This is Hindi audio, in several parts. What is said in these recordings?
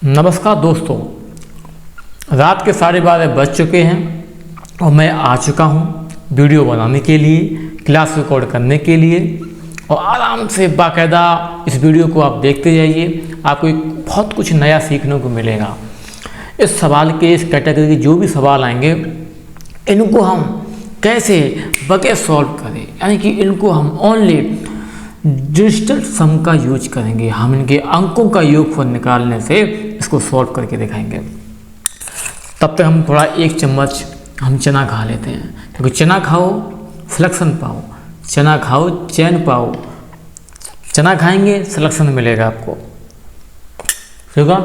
नमस्कार दोस्तों, रात के 12:30 बज चुके हैं और मैं आ चुका हूँ वीडियो बनाने के लिए, क्लास रिकॉर्ड करने के लिए। और आराम से बाकायदा इस वीडियो को आप देखते जाइए, आपको बहुत कुछ नया सीखने को मिलेगा। इस सवाल के, इस कैटेगरी के जो भी सवाल आएंगे, इनको हम कैसे बगैर सॉल्व करें, यानी कि इनको हम ओनली डिजिटल सम का यूज करेंगे। हम इनके अंकों का योगफल निकालने से इसको सॉल्व करके दिखाएंगे। तब तक हम थोड़ा 1 चम्मच हम चना खा लेते हैं, क्योंकि चना खाओ सिलेक्शन पाओ, चना खाओ चैन पाओ। चना खाएंगे सिलेक्शन मिलेगा आपको, ठीक है।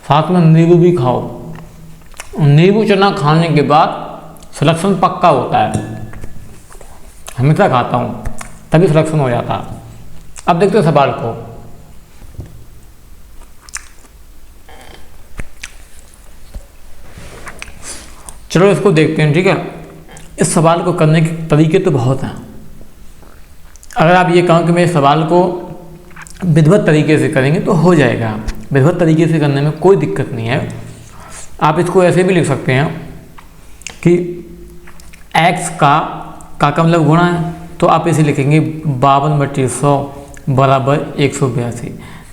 साथ में नींबू भी खाओ। नींबू चना खाने के बाद सिलेक्शन पक्का होता है। हमेशा खाता हूँ, तभी सिलेक्शन हो जाता है। अब देखते हैं सवाल को। चलो इसको देखते हैं, ठीक है। इस सवाल को करने के तरीके तो बहुत हैं। अगर आप ये कहो कि मैं इस सवाल को विधिवत तरीके से करेंगे तो हो जाएगा। विधिवत तरीके से करने में कोई दिक्कत नहीं है। आप इसको ऐसे भी लिख सकते हैं कि x का मतलब गुणा है, तो आप इसे लिखेंगे 52/100 बराबर 182।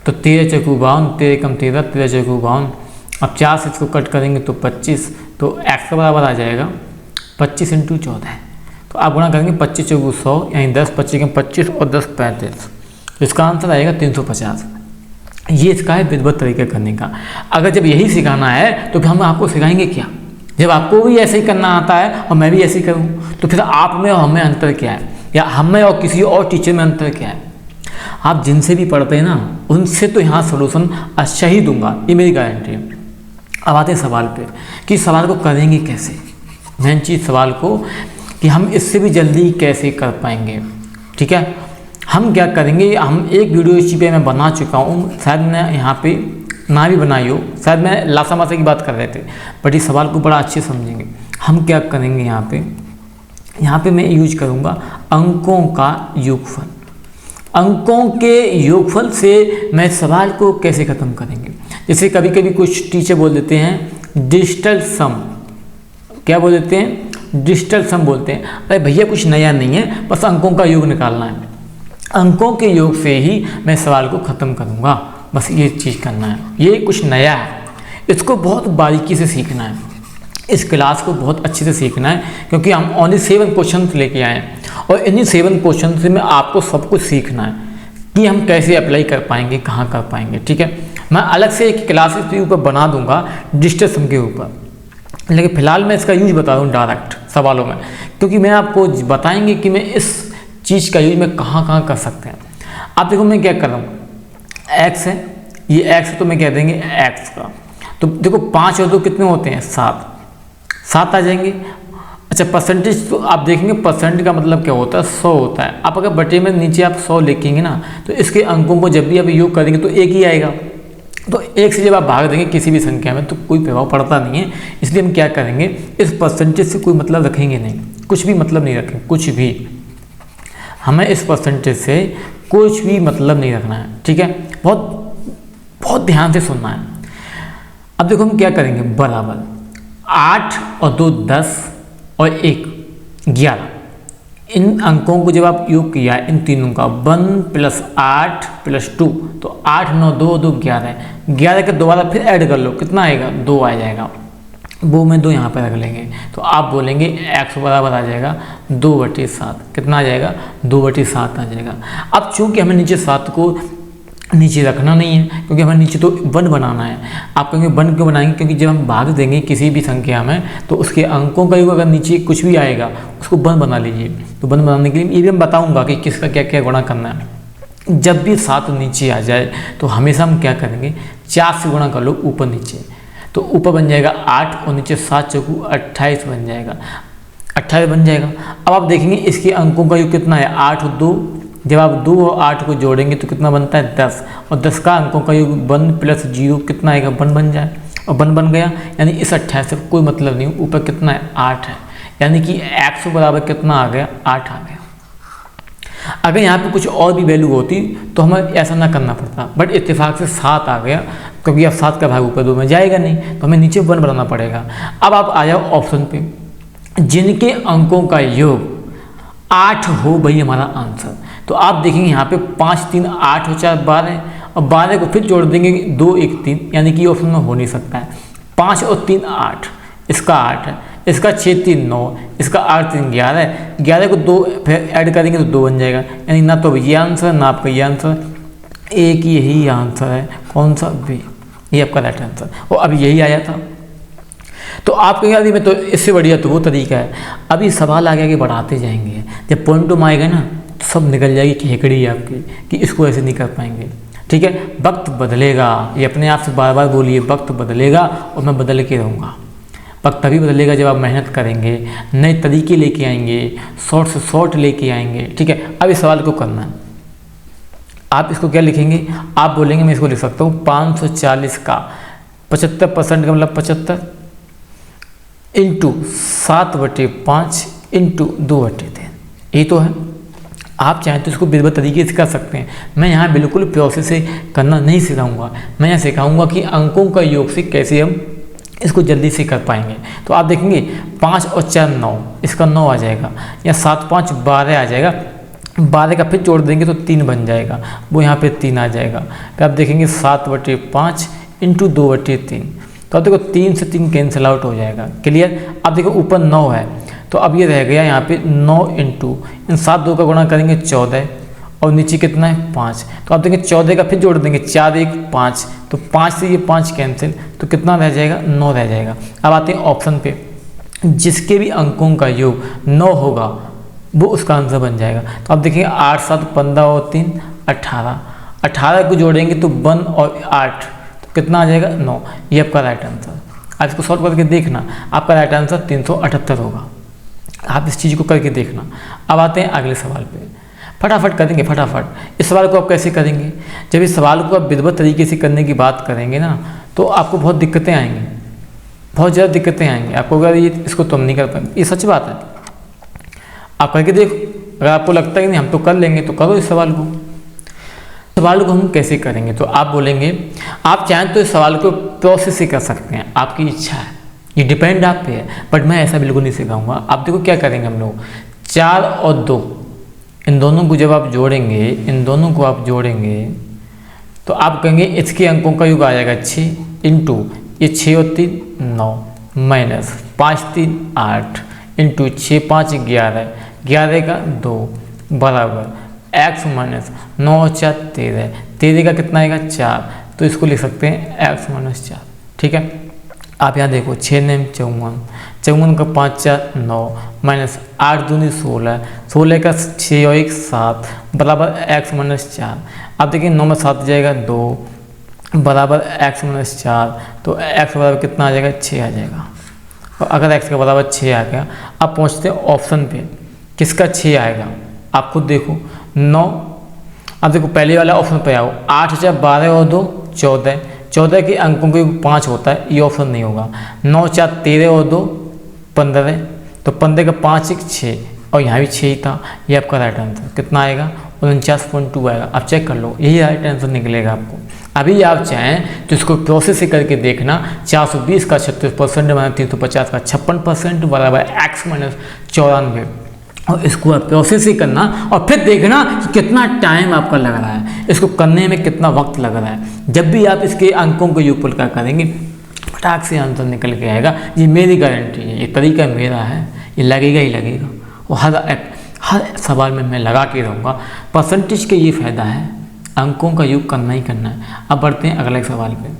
तो 13 चौकू 52, 13 कम 13, 13 चौकू 52। अब 4 से इसको कट करेंगे तो 25, तो x का बराबर आ जाएगा 25 × 14। तो आप गुणा करेंगे 25 चौकू 100, यानी 10, 25 कम 25 और 10 35। इसका आंसर आएगा 350। ये इसका है विधिवत तरीका करने का। अगर जब यही सिखाना है तो फिर हम आपको सिखाएंगे क्या? जब आपको भी ऐसे ही करना आता है और मैं भी ऐसे ही करूँ, तो फिर आप में और हमें अंतर क्या है, या हम में और किसी और टीचर में अंतर क्या है? आप जिनसे भी पढ़ते हैं ना, उनसे तो यहाँ सोल्यूशन अच्छा ही दूंगा, ये मेरी गारंटी है। अब आते हैं सवाल पे कि सवाल को करेंगे कैसे। मेन चीज़ सवाल को कि हम इससे भी जल्दी कैसे कर पाएंगे, ठीक है। हम क्या करेंगे, हम एक वीडियो इसी पे मैं बना चुका हूँ, शायद मैं यहाँ पे ना भी बनाई हो, शायद मैं लासा मासा की बात कर रहे थे, बट इस सवाल को बड़ा अच्छे समझेंगे। हम क्या करेंगे, यहाँ पे मैं यूज करूँगा अंकों का योगफल। अंकों के योगफल से मैं सवाल को कैसे ख़त्म करेंगे। जैसे कभी कभी कुछ टीचर बोल देते हैं डिजिटल सम। क्या बोल देते हैं? डिजिटल सम बोलते हैं। अरे भैया कुछ नया नहीं है, बस अंकों का योग निकालना है। अंकों के योग से ही मैं सवाल को ख़त्म करूँगा, बस ये चीज़ करना है। ये कुछ नया है, इसको बहुत बारीकी से सीखना है। इस क्लास को बहुत अच्छे से सीखना है, क्योंकि हम ओनली 7 क्वेश्चन लेके आए हैं और इन्हीं 7 क्वेश्चन से में आपको सब कुछ सीखना है कि हम कैसे अप्लाई कर पाएंगे, कहाँ कर पाएंगे, ठीक है। मैं अलग से एक क्लास के ऊपर बना दूंगा डिजिटल सम के ऊपर, लेकिन फिलहाल मैं इसका यूज बता दूँ डायरेक्ट सवालों में, क्योंकि मैं आपको बताएंगे कि मैं इस चीज़ का यूज मैं कहाँ कर सकते हैं। आप देखो मैं क्या कर रहा हूँ, x है, ये x है, तो मैं कह देंगे x का। तो देखो 5 और 2 कितने होते हैं? 7 आ जाएंगे। अच्छा परसेंटेज, तो आप देखेंगे परसेंट का मतलब क्या होता है? 100 होता है। आप अगर बटे में नीचे आप 100 लिखेंगे ना, तो इसके अंकों को जब भी आप योग करेंगे तो 1 ही आएगा। तो 1 से जब आप भाग देंगे किसी भी संख्या में तो कोई प्रभाव पड़ता नहीं है। इसलिए हम क्या करेंगे, इस परसेंटेज से कोई मतलब रखेंगे नहीं, कुछ भी मतलब नहीं रखेंगे, कुछ भी। हमें इस परसेंटेज से कुछ भी मतलब नहीं रखना है, ठीक है। बहुत ध्यान से सुनना है। अब देखो हम क्या करेंगे, बराबर 8 और 2 10 और 1 11। इन अंकों को जब आप योग किया, इन तीनों का 1 + 8 + 2, तो 8 9 2 2 11। 11 के दोबारा फिर ऐड कर लो, कितना आएगा? 2 आ जाएगा। वो में 2 यहाँ पर रख लेंगे, तो आप बोलेंगे x बराबर आ जाएगा 2/7। कितना आ जाएगा? 2/7 आ जाएगा। अब चूंकि हमें नीचे 7 को नीचे रखना नहीं है, क्योंकि हमें नीचे तो 1 बनाना है। आप कहेंगे 1 क्यों बनाएंगे? क्योंकि जब हम भाग देंगे किसी भी संख्या में, तो उसके अंकों का योग अगर नीचे कुछ भी आएगा उसको 1 बना लीजिए। तो 1 बनाने के लिए ये भी हम बताऊँगा कि किसका क्या क्या गुणा करना है। जब भी 7 नीचे आ जाए तो हमेशा हम क्या करेंगे, 4 से गुणा कर लो ऊपर नीचे, तो ऊपर बन जाएगा 8 और नीचे 7 चौकू 28 बन जाएगा, 28 बन जाएगा। अब आप देखेंगे इसके अंकों का योग कितना है? 8 और 2। जब आप 2 और 8 को जोड़ेंगे तो कितना बनता है? 10। और 10 का अंकों का योग 1 + 0 कितना आएगा? 1 बन जाए, और 1 बन गया। यानी इस 28 से कोई मतलब नहीं, ऊपर कितना है? 8 है। यानी कि x बराबर कितना आ गया? 8 आ गया। अगर यहाँ पे कुछ और भी वैल्यू होती तो हमें ऐसा ना करना पड़ता, बट इत्तेफाक से 7 आ गया, क्योंकि अब 7 का भाग ऊपर 2 में जाएगा नहीं, तो हमें नीचे 1 बनाना पड़ेगा। अब आप आ जाओ ऑप्शन पे, जिनके अंकों का योग 8 हो वही हमारा आंसर। तो आप देखेंगे यहाँ पे 5 3 8 हो 4 12, और 12 को फिर जोड़ देंगे 2 1 3, यानी कि ऑप्शन में हो नहीं सकता है। 5 और 3 8, इसका 8 है, इसका 6 3 9, इसका 8 3 11 है, 11 को 2 फिर ऐड करेंगे तो 2 बन जाएगा, यानी ना तो ये आंसर ना आपका ये आंसर, एक यही आंसर है, कौन सा? बी, ये आपका राइट आंसर। और अब यही आया था। तो आप कहेंगे अभी में तो इससे बढ़िया तो वो तरीका है। अभी सवाल आगे आगे बढ़ाते जाएंगे, जब पॉइंट में आएगा ना तो सब निकल जाएगी खेकड़ी आपकी कि इसको ऐसे नहीं कर पाएंगे। ठीक है, वक्त बदलेगा, ये अपने आप से बार बार बोलिए, वक्त बदलेगा और मैं बदल के रहूँगा। वक्त तभी बदलेगा जब आप मेहनत करेंगे, नए तरीके लेके आएंगे, शॉर्ट से शॉर्ट लेके आएंगे। ठीक है, अब इस सवाल को करना है। आप इसको क्या लिखेंगे? आप बोलेंगे, मैं इसको लिख सकता हूँ 540 का 75% का मतलब 75 इंटू 7/5 इंटू 2/3, ये तो है। आप चाहें तो इसको विधिवत तरीके से कर सकते हैं। मैं यहाँ बिल्कुल प्रोसेस से करना नहीं सिखाऊंगा, मैं यहाँ सिखाऊंगा कि अंकों का योग से कैसे हम इसको जल्दी से कर पाएंगे। तो आप देखेंगे 5 और 4 9, इसका 9 आ जाएगा, या 7 5 12 आ जाएगा, 12 का फिर जोड़ देंगे तो 3 बन जाएगा, वो यहाँ पे 3 आ जाएगा। फिर आप देखेंगे 7/5 इंटू 2/3, तो आप देखो 3 से 3 कैंसिल आउट हो जाएगा। क्लियर? अब देखो ऊपर 9 है, तो अब ये रह गया यहाँ पे 9 इंटू इन 7 2 का गुणा करेंगे 14, और नीचे कितना है 5, तो आप देखेंगे 14 का फिर जोड़ देंगे 4 1 5, तो 5 से ये 5 कैंसिल, तो कितना रह जाएगा? 9 रह जाएगा। अब आते हैं ऑप्शन पे, जिसके भी अंकों का योग 9 होगा वो उसका आंसर बन जाएगा। तो आप देखेंगे 8 7 15 और 3 18, 18 को जोड़ेंगे तो 1 और 8, तो कितना आ जाएगा? 9, ये आपका राइट आंसर। आप इसको सॉल्व करके देखना, आपका राइट आंसर 378 होगा। आप इस चीज़ को करके देखना। अब आते हैं अगले सवाल पे, फटाफट करेंगे फटाफट। इस सवाल को आप कैसे करेंगे? जब इस सवाल को आप विधिवत तरीके से करने की बात करेंगे ना, तो आपको बहुत दिक्कतें आएंगी, बहुत ज़्यादा दिक्कतें आएंगी आपको। अगर ये इसको तुम नहीं कर पाएंगे, ये सच बात है। आप करके देखो, अगर आपको लगता है कि नहीं हम तो कर लेंगे, तो करो इस सवाल को। सवाल को हम कैसे करेंगे? तो आप बोलेंगे, आप चाहें तो इस सवाल को प्रोसेस से कर सकते हैं, आपकी इच्छा है, ये डिपेंड आप पे है, बट मैं ऐसा बिल्कुल नहीं सिखाऊंगा। आप देखो क्या करेंगे हम लोग, 4 और 2, इन दोनों को जब आप जोड़ेंगे, इन दोनों को आप जोड़ेंगे, तो आप कहेंगे इसके अंकों का योग आ जाएगा 6 इंटू ये 6 और 3 9 माइनस 5 3 8 इंटू 6 5 11, 11 का 2 बराबर x माइनस 9 और 4 13, 13 का कितना आएगा? 4, तो इसको लिख सकते हैं x माइनस 4। ठीक है, आप यहाँ देखो 6 9 54, 54 का 5 4 9 माइनस 8 दूनी 16, 16 का 6 और 1 7 बराबर x माइनस 4। आप देखिए 9 में 7 जाएगा 2 बराबर x माइनस 4, तो x बराबर कितना आ जाएगा? 6 आ जाएगा। और अगर x का बराबर 6 आ गया, अब पहुँचते हैं ऑप्शन पे, किसका 6 आएगा? आप खुद देखो 9, अब देखो पहले वाला ऑप्शन पे आओ, 8 4 12 और 2 14, 14 के अंकों के 5 होता है, ये ऑप्शन नहीं होगा। 9 4 13 और 2 15, तो 15 का 5 1 6, और यहाँ भी 6 ही था, ये आपका राइट आंसर कितना आएगा? 49.2 आएगा। आप चेक कर लो, यही राइट आंसर निकलेगा आपको। अभी आप चाहें तो इसको प्रोसेस से करके देखना, 420 का 36% माइनस 350 का 56% बराबर x माइनस 94, और इसको आप प्रोसेस ही करना और फिर देखना कि कितना टाइम आपका लग रहा है, इसको करने में कितना वक्त लग रहा है। जब भी आप इसके अंकों को योगफल का करेंगे, फटाक से आंसर निकल के आएगा, ये मेरी गारंटी है, ये तरीका मेरा है, ये लगेगा ही लगेगा। और हर सवाल में मैं लगा के रहूँगा। परसेंटेज का ये फ़ायदा है, अंकों का योग करना ही करना है। अब बढ़ते हैं अगले सवाल पे।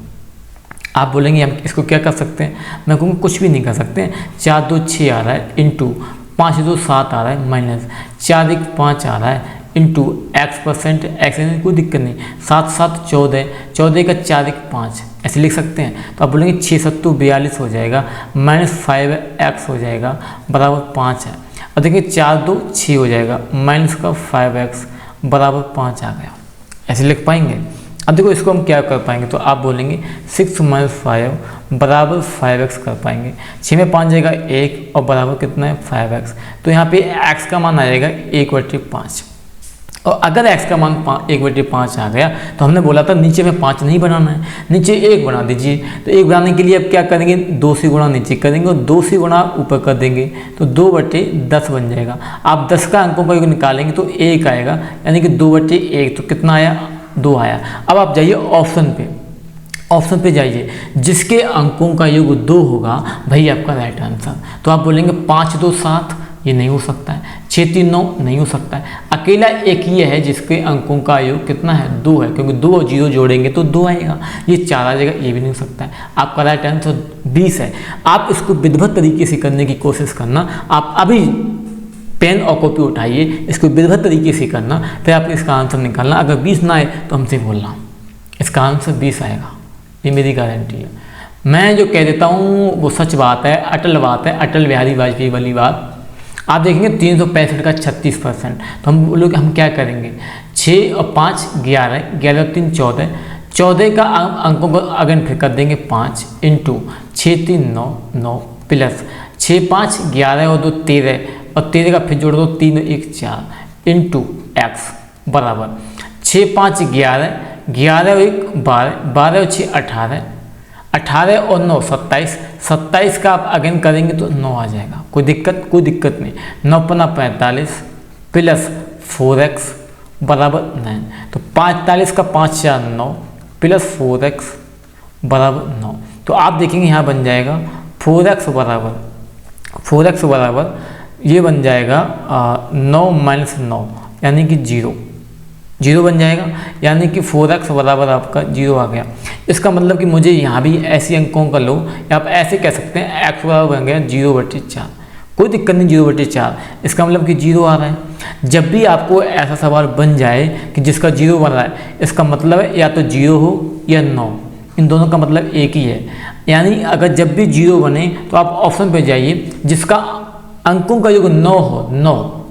आप बोलेंगे हम इसको क्या कर सकते हैं? मैं कहूँगा कुछ भी नहीं कर सकते। 4 2 6 आ रहा है इंटू 5 2 7 आ रहा है माइनस 4 1 5 आ रहा है इंटू x%, x कोई दिक्कत नहीं, 7 7 14, 14 का 4 1 5 ऐसे लिख सकते हैं। तो आप बोलेंगे 6 7 42 हो जाएगा, माइनस 5x हो जाएगा बराबर 5 है। और देखिए 4 2 6 हो जाएगा, माइनस का 5x बराबर 5 आ गया, ऐसे लिख पाएंगे। अब देखो इसको हम क्या कर पाएंगे, तो आप बोलेंगे 6 - 5 बराबर 5x कर पाएंगे। 6 में 5 जाएगा 1 और बराबर कितना है 5x, तो यहाँ पे x का मान आ जाएगा 1/5। और अगर x का मान 1/5 आ गया तो हमने बोला था नीचे में 5 नहीं बनाना है, नीचे 1 बना दीजिए। तो 1 बनाने के लिए अब क्या करेंगे, 2 से गुणा नीचे करेंगे और 2 से गुणा ऊपर कर देंगे, तो 2/10 बन जाएगा। आप 10 का अंकों का योग निकालेंगे तो 1 आएगा, यानी कि 2/1, तो कितना आया, 2 आया। अब आप जाइए ऑप्शन पे जाइए, जिसके अंकों का योग 2 होगा वही आपका राइट आंसर। तो आप बोलेंगे 5 2 7, ये नहीं हो सकता है। 6 3 9 नहीं हो सकता है। अकेला एक ये है जिसके अंकों का योग कितना है, 2 है, क्योंकि 2 और 0 जोड़ेंगे तो 2 आएगा। ये 4 आ जाएगा, ये भी नहीं हो सकता है। आपका राइट आंसर 20 है। आप इसको विधिवत तरीके से करने की कोशिश करना। आप अभी पेन और कॉपी उठाइए, इसको विधिवत तरीके से करना, फिर आप इसका आंसर निकालना। अगर 20 ना आए तो हमसे बोलना, इसका आंसर 20 आएगा, ये मेरी गारंटी है। मैं जो कह देता हूँ वो सच बात है, अटल बात है, अटल बिहारी वाजपेयी वाली बात। आप देखेंगे 365 का 36%। तो हम बोलोगे हम क्या करेंगे, 6 और 5 11, 11 और 3 14, 14 का अंकों को अगेन फिर कर देंगे 5 इंटू 6 3 9 9 प्लस 6 5 11 और 2 13, और 13 का फिर जोड़ दो 3 1 4 इंटू एक्स बराबर 6 5 11, 11 और 1 12, 12 और 6 18, 18 और 9 27, 27 का आप अगेन करेंगे तो 9 आ जाएगा। कोई दिक्कत नहीं। 9 पन्ना 45 प्लस 4x बराबर 9, तो 45 का 5 4 9 प्लस 4x बराबर 9। तो आप देखेंगे यहाँ बन जाएगा 4x बराबर ये बन जाएगा 9 माइनस 9 यानी कि 0 बन जाएगा, यानी कि 4x बराबर आपका 0 आ गया। इसका मतलब कि मुझे यहाँ भी ऐसे अंकों का लो, या आप ऐसे कह सकते हैं x बराबर बन गया 0/4, कोई दिक्कत नहीं, 0/4। इसका मतलब कि 0 आ रहा है। जब भी आपको ऐसा सवाल बन जाए कि जिसका 0 बन रहा है, इसका मतलब है या तो 0 हो या 9, इन दोनों का मतलब एक ही है। यानी अगर जब भी 0 बने तो आप ऑप्शन पे जाइए जिसका अंकों का योग 9 हो,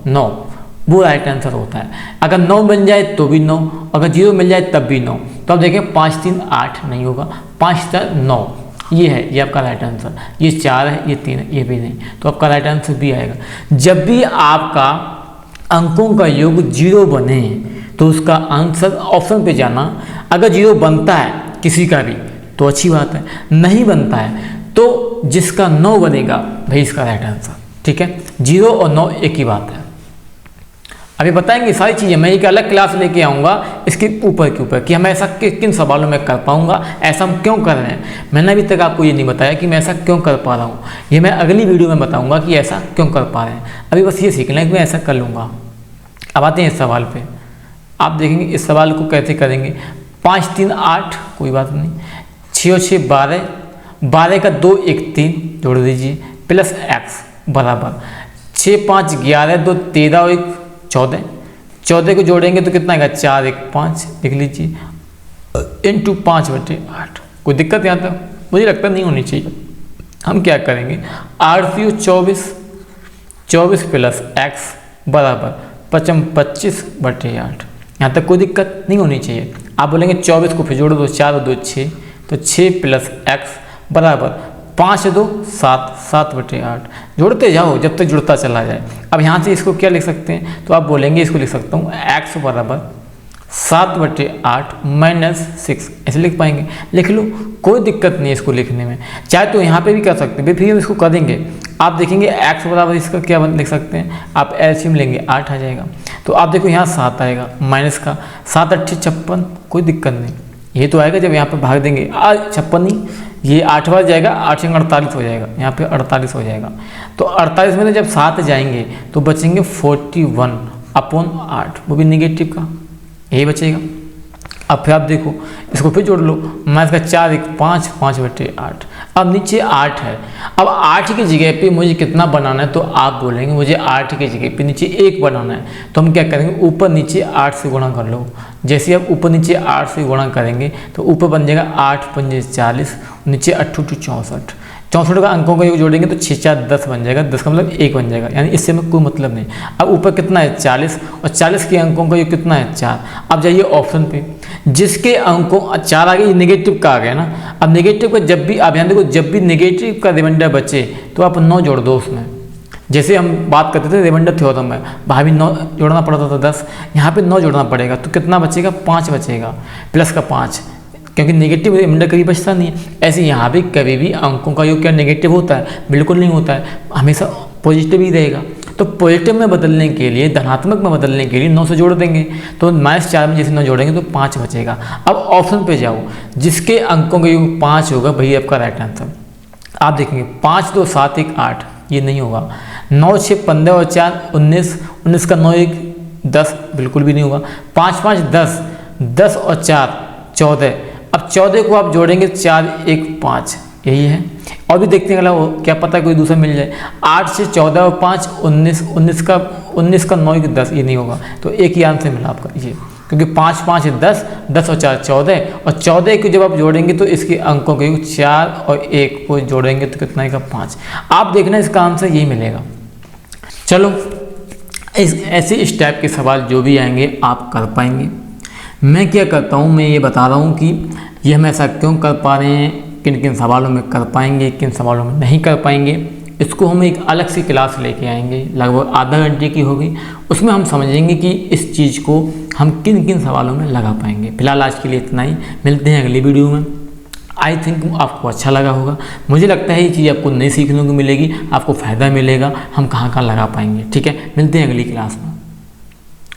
9 वो राइट आंसर होता है। अगर 9 बन जाए तो भी 9, अगर 0 मिल जाए तब भी 9। तो आप देखें 5 3 8 नहीं होगा, 5 4 9, ये है, ये आपका राइट आंसर। ये 4 है, ये 3 है, ये भी नहीं, तो आपका राइट आंसर भी आएगा। जब भी आपका अंकों का योग 0 बने तो उसका आंसर ऑप्शन पे जाना। अगर 0 बनता है किसी का भी तो अच्छी बात है, नहीं बनता है तो जिसका 9 बनेगा भाई इसका राइट आंसर। ठीक है, 0 और 9 एक ही बात है। अभी बताएंगे सारी चीज़ें, मैं एक अलग क्लास लेके आऊँगा इसके ऊपर कि हम ऐसा किन सवालों में कर पाऊँगा, ऐसा हम क्यों कर रहे हैं। मैंने अभी तक आपको ये नहीं बताया कि मैं ऐसा क्यों कर पा रहा हूँ, ये मैं अगली वीडियो में बताऊँगा कि ऐसा क्यों कर पा रहे हैं। अभी बस ये सीखना है कि मैं ऐसा कर लूँगा। अब आते हैं इस सवाल पर। आप देखेंगे इस सवाल को कैसे करेंगे। 5 3 8 कोई बात नहीं, 6 और 6 12, 12 का 2 1 3 जोड़ दीजिए प्लस x बराबर 6 5 11 2 13 और 1 14, 14 को जोड़ेंगे तो कितना आएगा 4 1 5 लिख लीजिए इंटू 5/8। कोई दिक्कत यहाँ तक मुझे लगता नहीं होनी चाहिए। हम क्या करेंगे 8 24 प्लस x बराबर 25/8। यहाँ तक कोई दिक्कत नहीं होनी चाहिए। आप बोलेंगे 24 को फिर जोड़ो तो 4 और 2 6, तो 6 प्लस x बराबर 5 2 7 7/8। जोड़ते जाओ जब तक जुड़ता चला जाए। अब यहाँ से इसको क्या लिख सकते हैं, तो आप बोलेंगे इसको लिख सकता हूँ x बराबर 7/8 माइनस 6, ऐसे लिख पाएंगे। लिख लो, कोई दिक्कत नहीं है इसको लिखने में। चाहे तो यहाँ पे भी कर सकते हैं, फिर इसको करेंगे। आप देखेंगे x बराबर इसका क्या लिख सकते हैं, आप एलसीएम लेंगे 8 आ जाएगा। तो आप देखो यहाँ 7 आएगा माइनस का 7 8 56, कोई दिक्कत नहीं, ये तो आएगा जब यहाँ पे भाग देंगे 56 नहीं, ये 8 बार जाएगा, 8 से 48 हो जाएगा, यहाँ पे 48 हो जाएगा। तो 48 में जब 7 जाएंगे तो बचेंगे 41/8, वो भी निगेटिव का यही बचेगा। अब फिर आप देखो इसको फिर जोड़ लो, माइनस का 4 1 5 5/8। अब नीचे 8 है। अब 8 की जगह पे मुझे कितना बनाना है, तो आप बोलेंगे मुझे 8 की जगह पे नीचे 1 बनाना है। तो हम क्या करेंगे, ऊपर नीचे 8 से गुणा कर लो। जैसे आप ऊपर नीचे 8 से गुणा करेंगे तो ऊपर बन जाएगा 8 5 40, नीचे 8 2 64। 64 का अंकों का योग जोड़ेंगे तो 6 4 10 बन जाएगा, 10 का मतलब 1 बन जाएगा, यानी इससे में कोई मतलब नहीं। अब ऊपर कितना है 40, और 40 के अंकों का योग कितना है 4। अब जाइए ऑप्शन पे, जिसके अंकों 4 आ गए, नेगेटिव का आ गया ना। अब नेगेटिव का जब भी आप ध्यान देखो, जब भी नेगेटिव का रिमाइंडर बचे तो आप 9 जोड़ दो उसमें, जैसे हम बात करते थे रिमाइंडर थ्योरम में, बाहर भी 9 जोड़ना पड़ता था 10, यहाँ पे 9 जोड़ना पड़ेगा तो कितना बचेगा, 5 बचेगा, प्लस का 5, क्योंकि नेगेटिव रिमाइंडर कभी बचता नहीं है। ऐसे यहाँ भी कभी भी अंकों का योग क्या नेगेटिव होता है, बिल्कुल नहीं होता है, हमेशा पॉजिटिव ही रहेगा। तो पॉजिटिव में बदलने के लिए, धनात्मक में बदलने के लिए 9 से जोड़ देंगे, तो -4 में जैसे 9 जोड़ेंगे तो 5 बचेगा। अब ऑप्शन पे जाओ, जिसके अंकों का योग 5 होगा वही आपका राइट आंसर। आप देखेंगे 5 2 7 1 8, ये नहीं होगा। 9 6 15 और 4 19, 19 का 9 1 10, बिल्कुल भी नहीं होगा। 5 5 10, 10 और 4 14, अब 14 को आप जोड़ेंगे 4 1 5, यही है। और भी देखते हैं अगला, वो क्या पता कोई दूसरा मिल जाए। 8 से 14 और 5 19, 19 का 9 1 10, ये नहीं होगा, तो एक ही आंसर मिला आपका ये, क्योंकि 5 5 10, 10 और 4 14, और 14 को जब आप जोड़ेंगे तो इसके अंकों के 4 और 1 को जोड़ेंगे तो कितना आएगा, 5। आप देखना इसका आंसर यही मिलेगा। चलो, ऐसे इस टाइप के सवाल जो भी आएंगे आप कर पाएंगे। मैं क्या करता हूँ, मैं ये बता रहा हूँ कि ये हम ऐसा क्यों कर पा रहे हैं, किन किन सवालों में कर पाएंगे, किन सवालों में नहीं कर पाएंगे। इसको हम एक अलग सी क्लास लेके आएंगे, लगभग आधा घंटे की होगी। उसमें हम समझेंगे कि इस चीज़ को हम किन किन सवालों में लगा पाएंगे। फिलहाल आज के लिए इतना ही, मिलते हैं अगली वीडियो में। आई थिंक आपको अच्छा लगा होगा, मुझे लगता है ये चीज़ आपको नई सीखने को मिलेगी, आपको फ़ायदा मिलेगा, हम कहाँ कहाँ लगा पाएंगे। ठीक है, मिलते हैं अगली क्लास में।